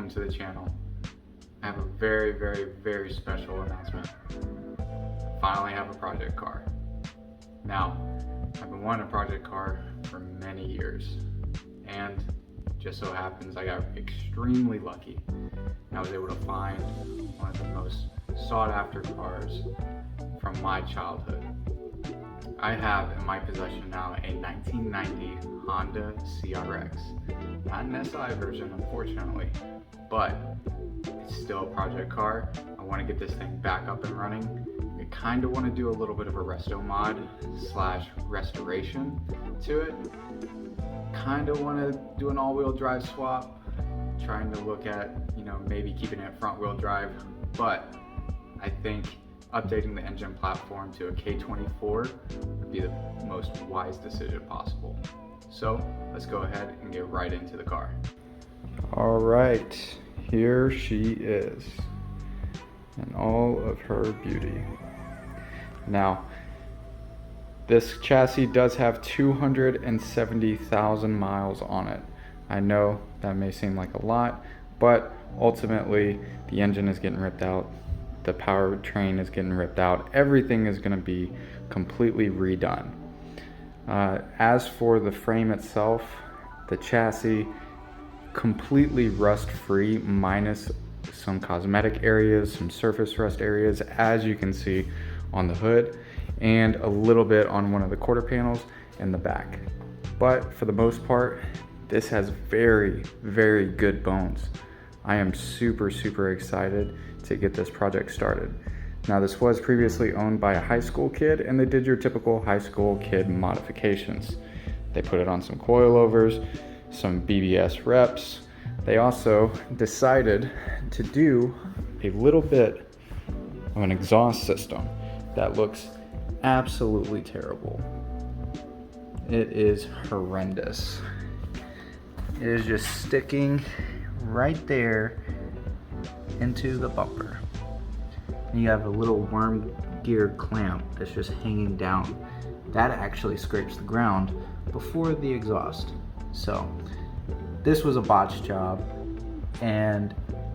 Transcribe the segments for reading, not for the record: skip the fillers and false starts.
welcome to the channel. I have a very special announcement. Finally have a project car. Now, I've been wanting a project car for many years, and just so happens I got extremely lucky. I was able to find one of the most sought after cars from my childhood. I have in my possession now a 1990 Honda CRX. Not an SI version, unfortunately, but it's still a project car. I want to get this thing back up and running. I kind of want to do a little bit of a resto mod / restoration to it. Kind of want to do an all-wheel drive swap, trying to look at, maybe keeping it front wheel drive, but I think updating the engine platform to a K24 would be the most wise decision possible. So let's go ahead and get right into the car. All right, here she is in all of her beauty. Now, this chassis does have 270,000 miles on it. I know that may seem like a lot, but ultimately the engine is getting ripped out. The powertrain is getting ripped out. Everything is going to be completely redone. As for the frame itself, the chassis completely rust free, minus some cosmetic areas, some surface rust areas, as you can see on the hood, and a little bit on one of the quarter panels in the back. But for the most part, this has very good bones. I am super excited to get this project started. Now, this was previously owned by a high school kid, and they did your typical high school kid modifications. They put it on some coilovers, some BBS reps. They also decided to do a little bit of an exhaust system that looks absolutely terrible. It is horrendous. It is just sticking right there into the bumper. And you have a little worm gear clamp that's just hanging down. That actually scrapes the ground before the exhaust. So this was a botched job, and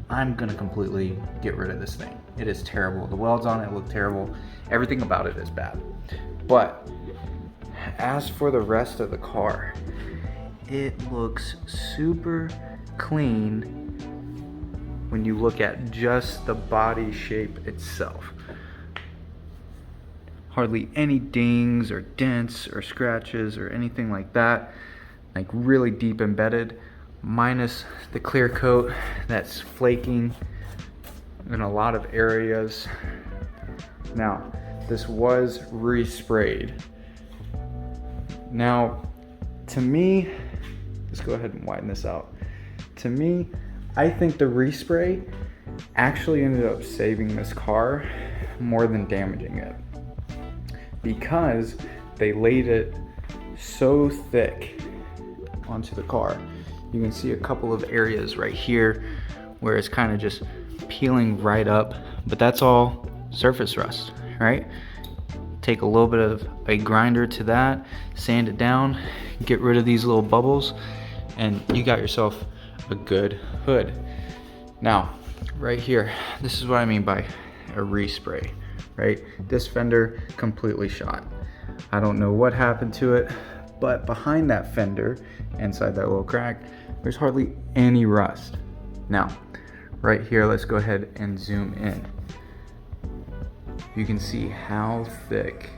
I'm gonna completely get rid of this thing. It is terrible. The welds on it look terrible. Everything about it is bad. But as for the rest of the car, it looks super clean when you look at just the body shape itself. Hardly any dings or dents or scratches or anything like that, like really deep embedded, minus the clear coat that's flaking in a lot of areas. Now, this was resprayed. Now, to me, let's go ahead and widen this out. To me, I think the respray actually ended up saving this car more than damaging it, because they laid it so thick onto the car. You can see a couple of areas right here where it's kind of just peeling right up, but that's all surface rust, right? Take a little bit of a grinder to that, sand it down, get rid of these little bubbles, and you got yourself a good hood. Now, right here, this is what I mean by a respray, right? This fender completely shot. I don't know what happened to it, but behind that fender, inside that little crack, there's hardly any rust. Now, right here, let's go ahead and zoom in. You can see how thick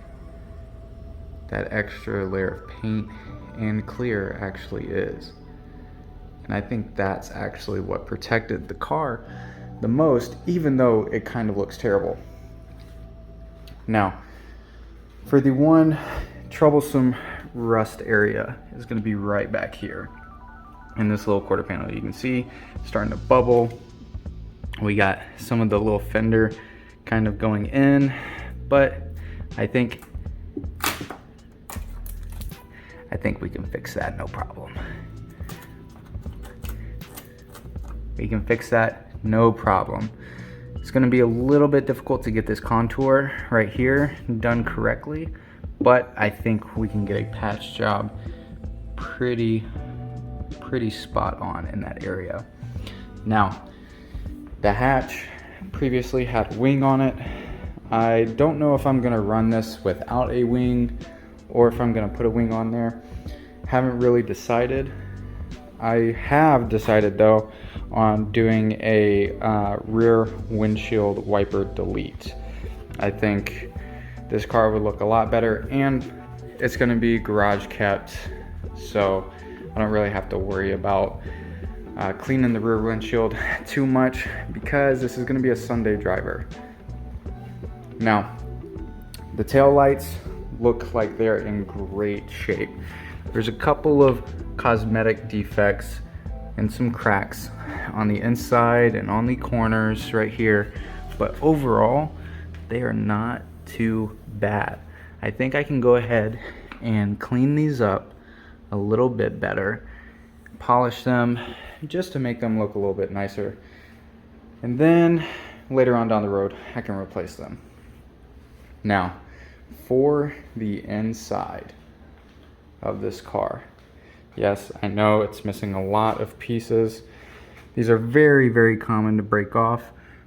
that extra layer of paint and clear actually is. And I think that's actually what protected the car the most, even though it kind of looks terrible. Now, for the one troublesome rust area is going to be right back here in this little quarter panel. You can see it's starting to bubble. We got some of the little fender kind of going in, but I think we can fix that, no problem. We can fix that, no problem. It's gonna be a little bit difficult to get this contour right here done correctly, but I think we can get a patch job pretty spot on in that area. Now, the hatch previously had wing on it. I don't know if I'm gonna run this without a wing or if I'm gonna put a wing on there. Haven't really decided. I have decided though on doing a rear windshield wiper delete. I think this car would look a lot better, and it's gonna be garage kept, so I don't really have to worry about cleaning the rear windshield too much because this is gonna be a Sunday driver. Now, the tail lights look like they're in great shape. There's a couple of cosmetic defects and some cracks on the inside and on the corners right here, but overall, they are not too bad. I think I can go ahead and clean these up a little bit better, polish them just to make them look a little bit nicer, and then later on down the road I can replace them. Now, for the inside of this car, yes, I know it's missing a lot of pieces. These are very, very common to break off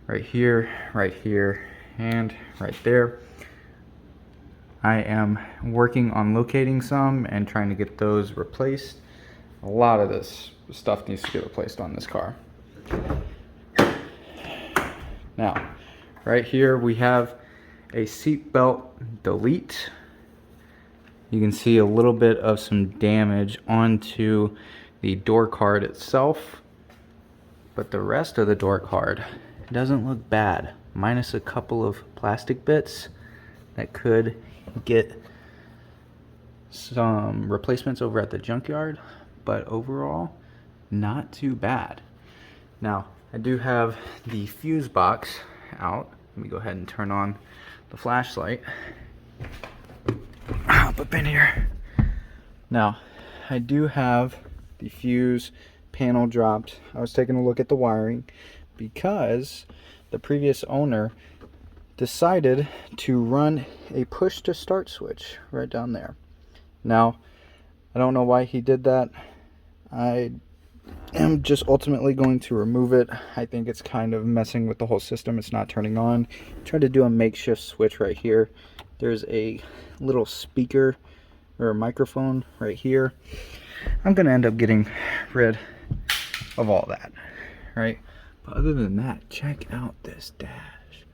right here, and right there. I am working on locating some and trying to get those replaced. A lot of this stuff needs to get replaced on this car. Now, right here we have a seatbelt delete. You can see a little bit of some damage onto the door card itself, but the rest of the door card doesn't look bad, minus a couple of plastic bits that could get some replacements over at the junkyard, but overall, not too bad. Now, I do have the fuse box out. Let me go ahead and turn on the flashlight. Hop up in here. Now, I do have the fuse panel dropped. I was taking a look at the wiring because the previous owner decided to run a push to start switch right down there. Now, I don't know why he did that. I am just ultimately going to remove it. I think it's kind of messing with the whole system. It's not turning on. Tried to do a makeshift switch right here. There's a little speaker or a microphone right here. I'm gonna end up getting rid of all that, right? But other than that, check out this dash.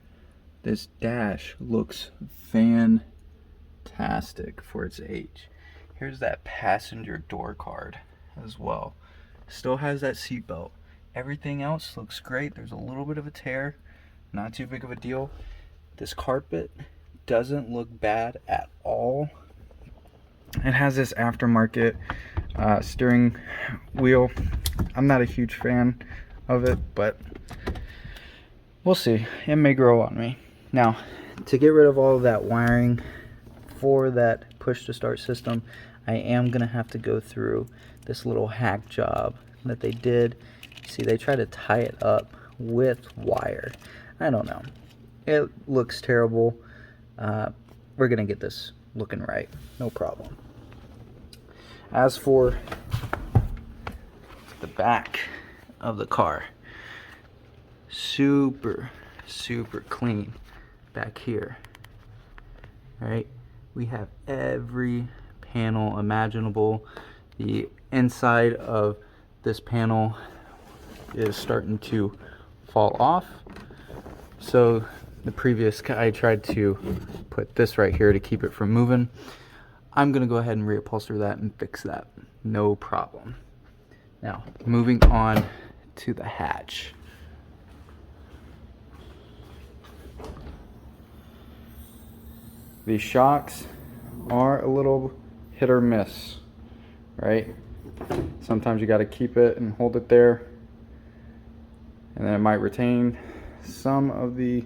This dash looks fantastic for its age. Here's that passenger door card as well. Still has that seat belt. Everything else looks great. There's a little bit of a tear, not too big of a deal. This carpet doesn't look bad at all. It has this aftermarket steering wheel. I'm not a huge fan of it, but we'll see. It may grow on me. Now, to get rid of all of that wiring for that push to start system, I am gonna have to go through this little hack job that they did. See, they try to tie it up with wire. I don't know. It looks terrible. We're gonna get this looking right, no problem. As for the back of the car, super clean back here. Right, we have every panel imaginable. The inside of this panel is starting to fall off, so the previous guy tried to put this right here to keep it from moving. I'm gonna go ahead and reupholster that and fix that, no problem. Now, moving on to the hatch. The shocks are a little hit or miss, right? Sometimes you got to keep it and hold it there, and then it might retain some of the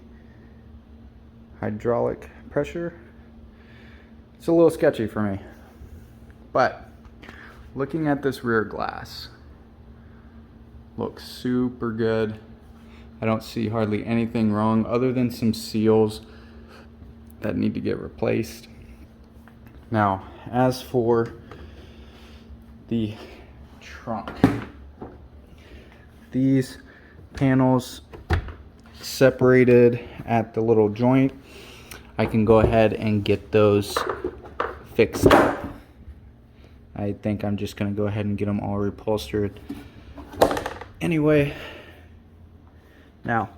hydraulic pressure. It's a little sketchy for me, but looking at this rear glass, looks super good. I don't see hardly anything wrong other than some seals that need to get replaced. Now, as for the trunk, these panels separated at the little joint, I can go ahead and get those fixed up. I think I'm just going to go ahead and get them all reupholstered. Anyway, now,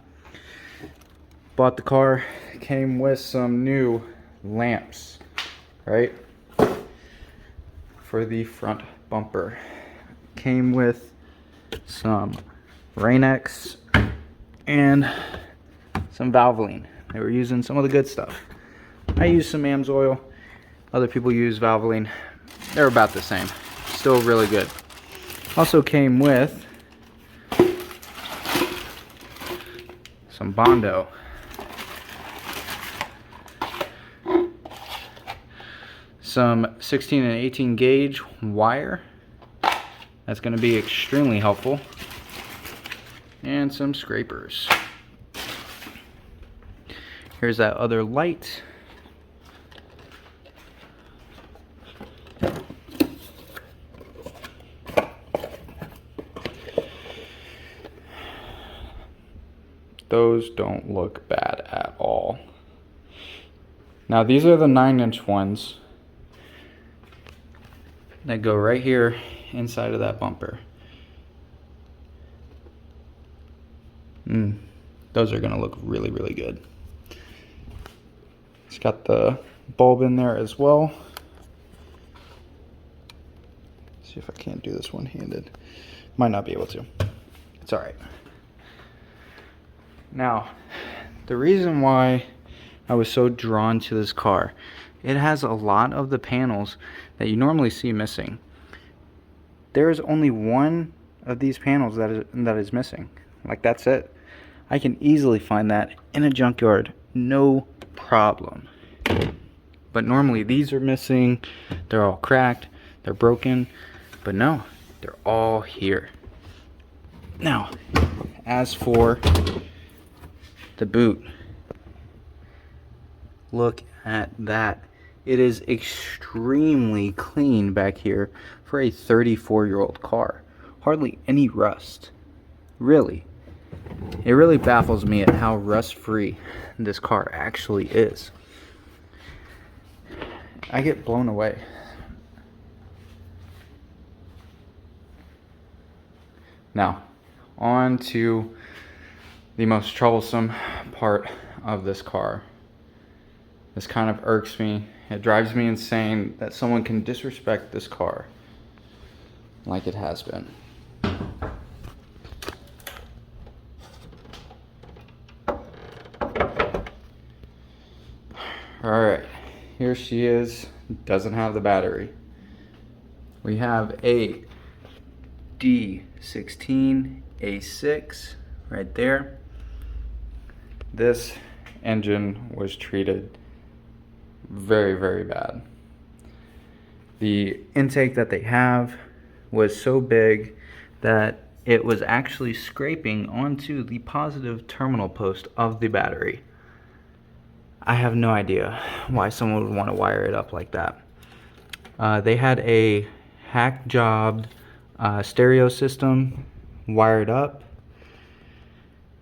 bought the car, came with some new lamps, right, for the front bumper. Came with some Rain-X and some Valvoline. They were using some of the good stuff. I use some AMSOIL. Other people use Valvoline. They're about the same. Still really good. Also came with some Bondo. Some 16 and 18 gauge wire. That's going to be extremely helpful. And some scrapers. Here's that other light. Those don't look bad at all. Now these are the 9-inch ones that go right here inside of that bumper. Those are gonna look really, really good. It's got the bulb in there as well. See if I can't do this one-handed. Might not be able to. It's all right. Now, the reason why I was so drawn to this car, it has a lot of the panels that you normally see missing. There is only one of these panels that is missing. Like, that's it. I can easily find that in a junkyard, no problem. But normally these are missing, they're all cracked, they're broken, but no, they're all here. Now, as for the boot, look at that. It is extremely clean back here for a 34-year-old car. Hardly any rust. Really. It really baffles me at how rust-free this car actually is. I get blown away. Now, on to the most troublesome part of this car. This kind of irks me. It drives me insane that someone can disrespect this car like it has been. Alright, here she is. Doesn't have the battery. We have a D16 A6 right there. This engine was treated very, very bad. The intake that they have was so big that it was actually scraping onto the positive terminal post of the battery. I have no idea why someone would want to wire it up like that. They had a hack jobbed stereo system wired up.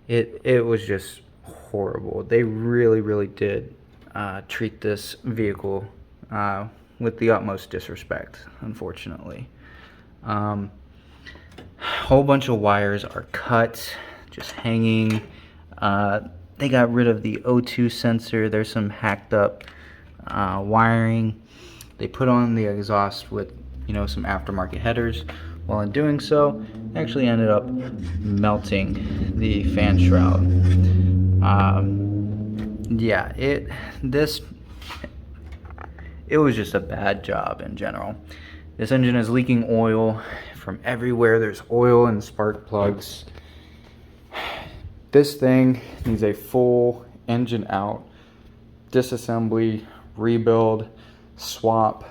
It was just horrible. They really, really did treat this vehicle with the utmost disrespect, unfortunately. Whole bunch of wires are cut, just hanging. They got rid of the O2 sensor. There's some hacked up wiring. They put on the exhaust with, some aftermarket headers. While in doing so, they actually ended up melting the fan shroud. Yeah, it was just a bad job in general. This engine is leaking oil from everywhere. There's oil and spark plugs. This thing needs a full engine out, disassembly, rebuild, swap,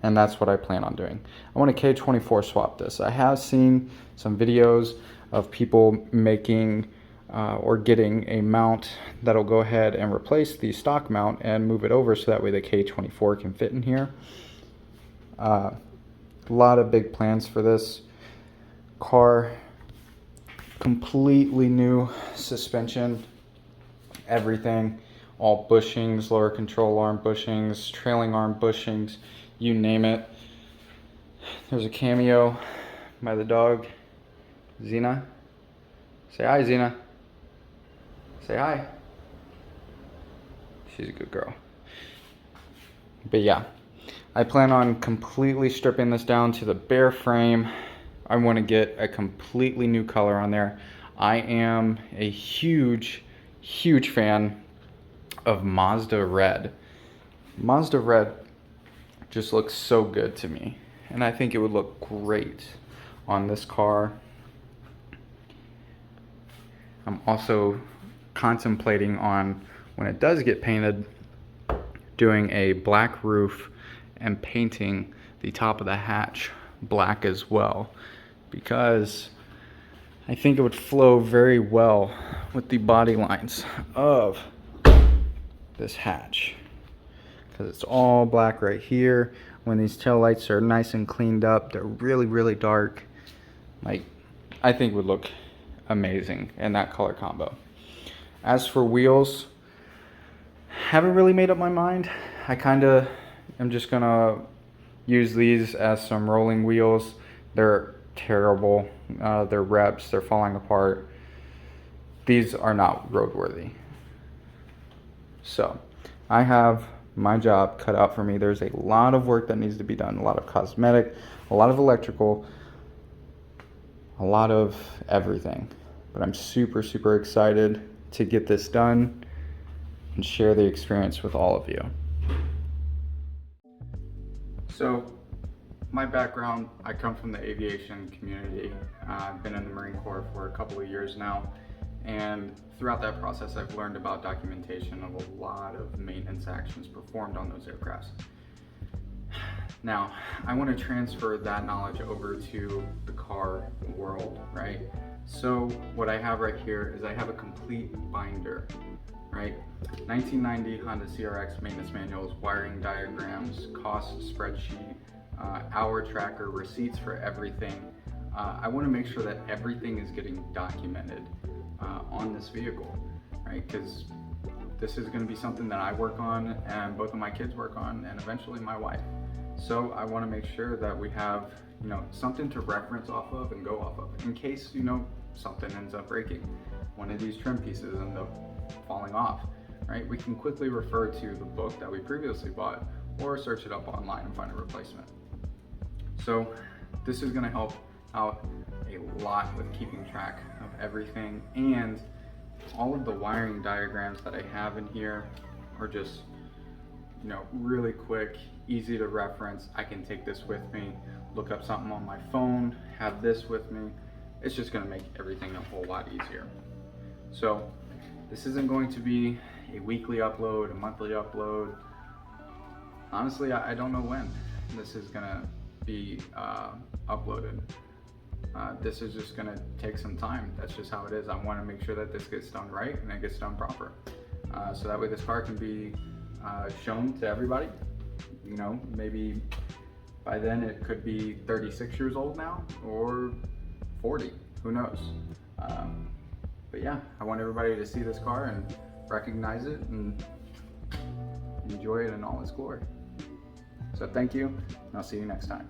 and that's what I plan on doing. I want to K24 swap this. I have seen some videos of people making or getting a mount that'll go ahead and replace the stock mount and move it over so that way the K24 can fit in here. A lot of big plans for this car. completely new suspension, everything, all bushings, lower control arm bushings, trailing arm bushings, you name it. There's a cameo by the dog, Xena. Say hi, Xena. Say hi. She's a good girl. But yeah, I plan on completely stripping this down to the bare frame. I want to get a completely new color on there. I am a huge fan of Mazda Red. Mazda Red just looks so good to me, and I think it would look great on this car. I'm also contemplating on, when it does get painted, doing a black roof and painting the top of the hatch black as well, because I think it would flow very well with the body lines of this hatch, because it's all black right here. When these tail lights are nice and cleaned up, they're really dark. Like, I think it would look amazing in that color combo. As for wheels, haven't really made up my mind. I kind of am just gonna use these as some rolling wheels. They're terrible. They're reps. They're falling apart. These are not roadworthy. So I have my job cut out for me. There's a lot of work that needs to be done. A lot of cosmetic, a lot of electrical, a lot of everything. But I'm super excited to get this done and share the experience with all of you. So, my background, I come from the aviation community. I've been in the Marine Corps for a couple of years now, and throughout that process I've learned about documentation of a lot of maintenance actions performed on those aircrafts. Now, I want to transfer that knowledge over to the car world, right? So what I have right here is I have a complete binder, right? 1990 Honda CRX maintenance manuals, wiring diagrams, cost spreadsheet, hour tracker, receipts for everything. I want to make sure that everything is getting documented on this vehicle, right? Because this is going to be something that I work on and both of my kids work on, and eventually my wife. So I want to make sure that we have, something to reference off of and go off of in case, something ends up breaking. One of these trim pieces ends up falling off, right? We can quickly refer to the book that we previously bought or search it up online and find a replacement. So this is going to help out a lot with keeping track of everything, and all of the wiring diagrams that I have in here are just really quick, easy to reference. I can take this with me, look up something on my phone, have this with me. It's just going to make everything a whole lot easier. So this isn't going to be a weekly upload, a monthly upload. Honestly, I don't know when this is going to be uploaded. This is just going to take some time. That's just how it is. I want to make sure that this gets done right and it gets done proper. So that way this car can be shown to everybody. Maybe by then it could be 36 years old now or 40, who knows. But yeah, I want everybody to see this car and recognize it and enjoy it in all its glory. So thank you, and I'll see you next time.